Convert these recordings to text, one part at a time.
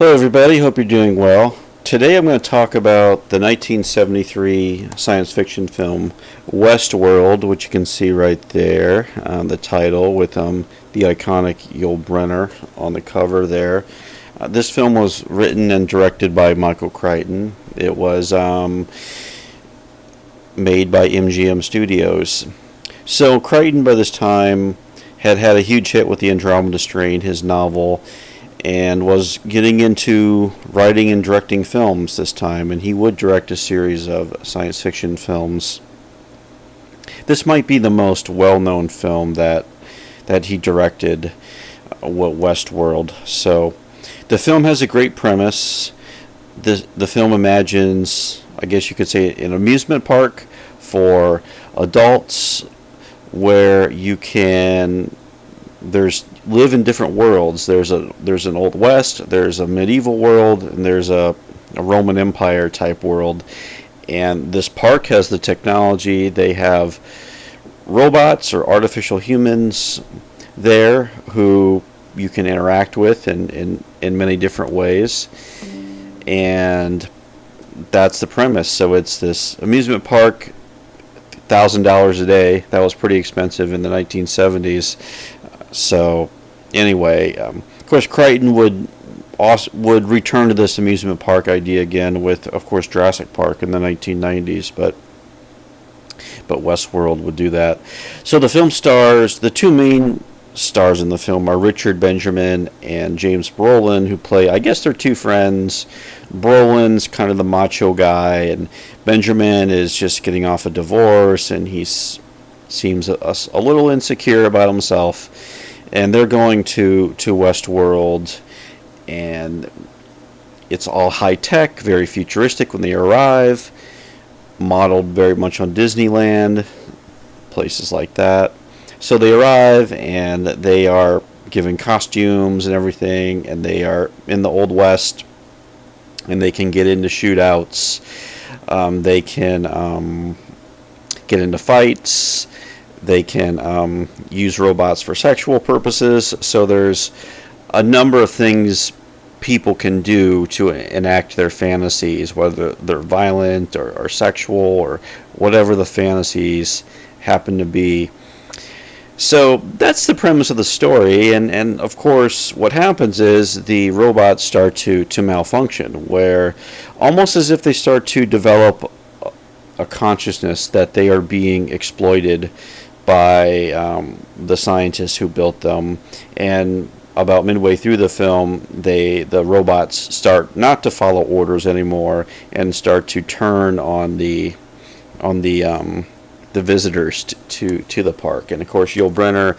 Hello, everybody. Hope you're doing well. Today I'm going to talk about the 1973 science fiction film Westworld, which you can see right there, the title with the iconic Yul Brynner on the cover there. This film was written and directed by Michael Crichton. It was made by MGM Studios. So Crichton, by this time, had a huge hit with the Andromeda Strain, his novel, and was getting into writing and directing films this time, and he would direct a series of science fiction films. This might be the most well-known film that he directed, Westworld. So the film has a great premise. The film imagines, I guess you could say, an amusement park for adults where you can live in different worlds. There's an old west, there's a medieval world, and there's a Roman Empire type world. And this park has the technology. They have robots or artificial humans there who you can interact with in many different ways. And that's the premise. So it's this amusement park, $1,000 a day. That was pretty expensive in the 1970s. So anyway, of course, Crichton would return to this amusement park idea again with, of course, Jurassic Park in the 1990s, but Westworld would do that. So the two main stars in the film are Richard Benjamin and James Brolin, who play, I guess they're two friends. Brolin's kind of the macho guy, and Benjamin is just getting off a divorce, and he seems a little insecure about himself. And they're going to Westworld, and it's all high tech, very futuristic when they arrive, modeled very much on Disneyland, places like that. So they arrive, and they are given costumes and everything, and they are in the Old West, and they can get into shootouts. They can get into fights. They can use robots for sexual purposes. So there's a number of things people can do to enact their fantasies, whether they're violent or sexual or whatever the fantasies happen to be. So that's the premise of the story, and of course what happens is the robots start to malfunction, where almost as if they start to develop a consciousness that they are being exploited by the scientists who built them. And about midway through the film, the robots start not to follow orders anymore and start to turn on the visitors to the park. And of course, Yul Brynner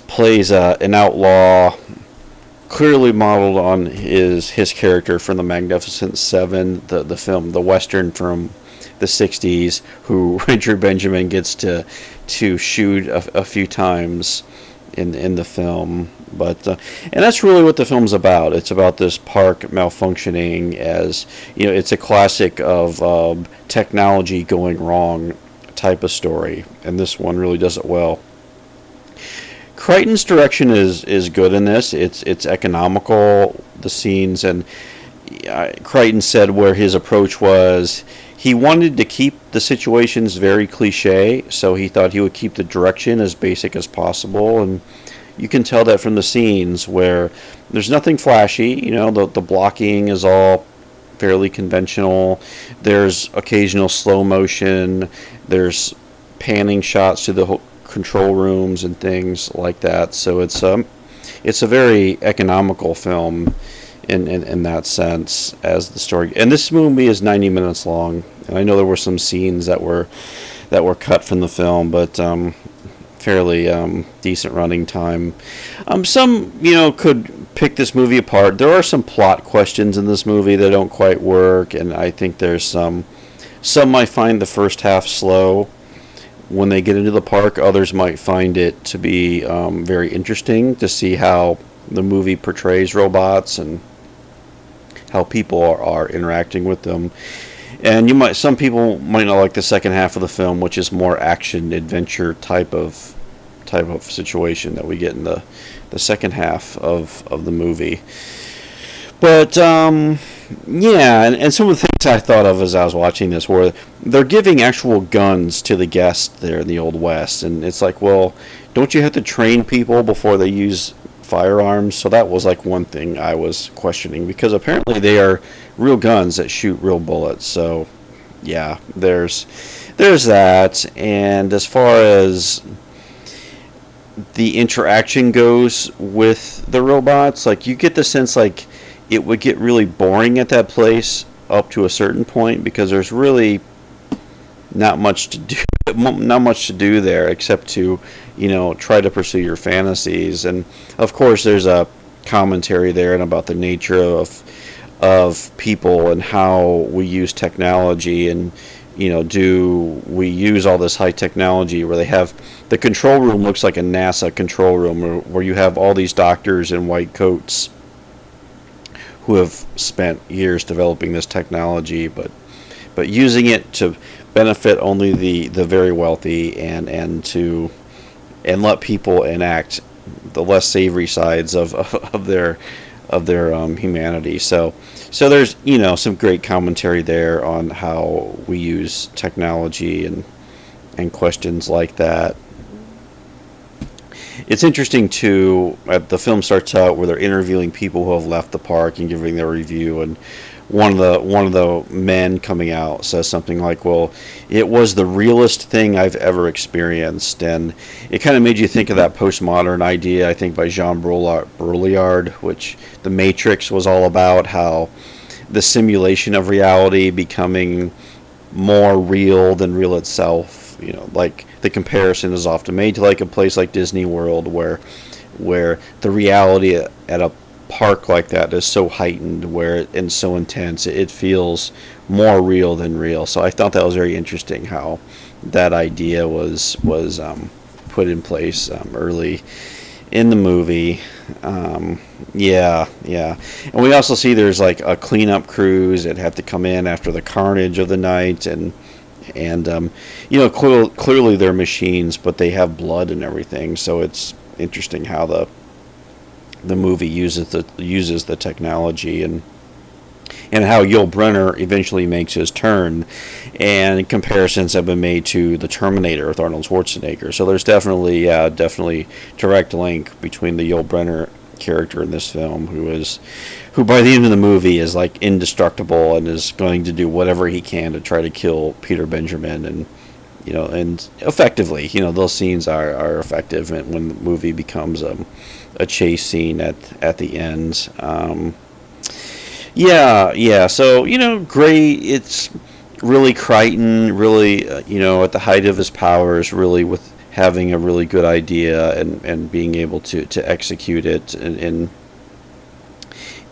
plays an outlaw, clearly modeled on his character from the Magnificent Seven, the film, the Western from the 60s, who Richard Benjamin gets to shoot a few times in the film. But and that's really what the film's about. It's about this park malfunctioning, as you know. It's a classic of technology going wrong type of story, and this one really does it well. Crichton's direction is good in this. It's economical, the scenes, and Crichton said where his approach was, he wanted to keep the situations very cliche, so he thought he would keep the direction as basic as possible. And you can tell that from the scenes where there's nothing flashy. You know, the blocking is all fairly conventional. There's occasional slow motion. There's panning shots to the control rooms and things like that. So it's a very economical film in that sense as the story. And this movie is 90 minutes long. And I know there were some scenes that were cut from the film, but fairly decent running time. Some could pick this movie apart. There are some plot questions in this movie that don't quite work, and I think there's some might find the first half slow when they get into the park. Others might find it to be very interesting to see how the movie portrays robots and how people are interacting with them. And some people might not like the second half of the film, which is more action adventure type of situation that we get in the second half of the movie. But yeah, and some of the things I thought of as I was watching this were they're giving actual guns to the guests there in the Old West, and it's like, well, don't you have to train people before they use firearms? So that was like one thing I was questioning because apparently they are real guns that shoot real bullets. So yeah, there's that, and as far as the interaction goes with the robots, like you get the sense like it would get really boring at that place up to a certain point because there's really not much to do not much to do there except to try to pursue your fantasies. And of course there's a commentary there and about the nature of people and how we use technology, and do we use all this high technology where they have the control room looks like a NASA control room where you have all these doctors in white coats who have spent years developing this technology, but using it to benefit only the very wealthy, and let people enact the less savory sides of their humanity. So there's some great commentary there on how we use technology and questions like that. It's interesting too. The film starts out where they're interviewing people who have left the park and giving their review, and one of the men coming out says something like, "Well, it was the realest thing I've ever experienced," and it kind of made you think of that postmodern idea, I think, by Jean Brulliard, which The Matrix was all about, how the simulation of reality becoming more real than real itself. Like the comparison is often made to like a place like Disney World, where the reality at a park like that is so heightened, and so intense, it feels more real than real. So I thought that was very interesting how that idea was put in place early in the movie. Yeah, and we also see there's like a cleanup crews that have to come in after the carnage of the night, and clearly they're machines, but they have blood and everything. So it's interesting how the movie uses the technology, and how Yul Brynner eventually makes his turn, and comparisons have been made to the Terminator with Arnold Schwarzenegger. So there's definitely direct link between the Yul Brynner character in this film, who by the end of the movie is like indestructible and is going to do whatever he can to try to kill Peter Benjamin, and effectively, those scenes are effective when the movie becomes a chase scene at the end. Yeah. So great. It's really Crichton, really at the height of his powers, really with having a really good idea and being able to execute it in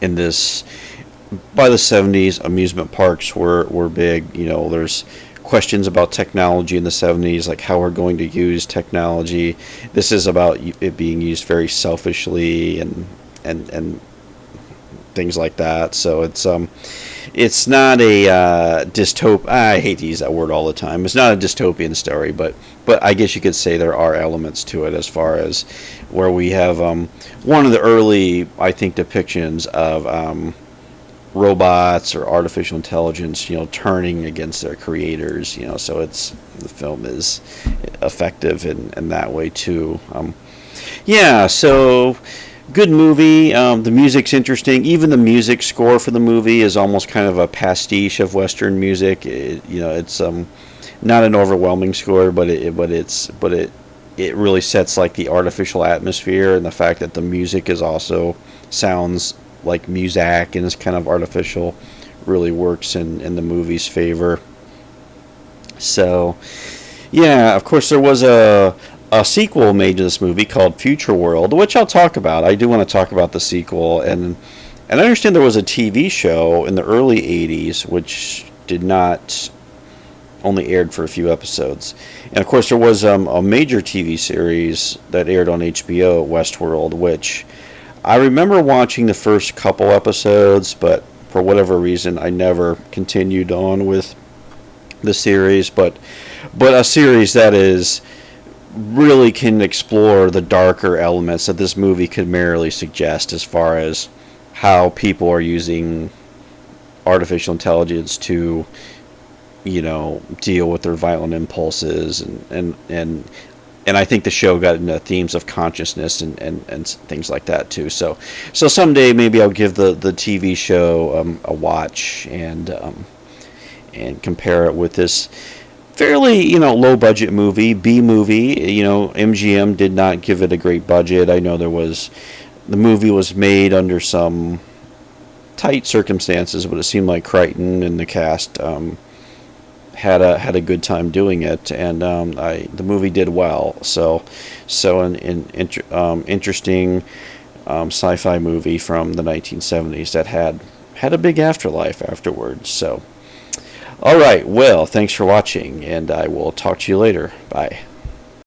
this. By the 70s, amusement parks were big. There's questions about technology in the 70s, like how we're going to use technology. This is about it being used very selfishly and things like that. So it's not a dystop. I hate to use that word all the time. It's not a dystopian story, but I guess you could say there are elements to it, as far as where we have one of the early, I think, depictions of robots or artificial intelligence, turning against their creators. So the film is effective in that way too. Yeah, so good movie. The music's interesting. Even the music score for the movie is almost kind of a pastiche of Western music. It's not an overwhelming score, but it really sets like the artificial atmosphere, and the fact that the music is also sounds like muzak and is kind of artificial really works in the movie's favor. So yeah, of course there was a sequel made to this movie called Future World, which I'll talk about. I do want to talk about the sequel, and I understand there was a TV show in the early 80s which did not, only aired for a few episodes. And of course there was a major TV series that aired on HBO, Westworld, which I remember watching the first couple episodes, but for whatever reason I never continued on with the series. But a series that is really can explore the darker elements that this movie could merely suggest, as far as how people are using artificial intelligence to, deal with their violent impulses, and I think the show got into themes of consciousness and things like that too. So someday maybe I'll give the TV show a watch and compare it with this fairly low budget movie, B movie. MGM did not give it a great budget. I know the movie was made under some tight circumstances, but it seemed like Crichton and the cast had a good time doing it, and the movie did well. So an interesting sci-fi movie from the 1970s that had a big afterlife afterwards. So, all right, well, thanks for watching, and I will talk to you later. Bye.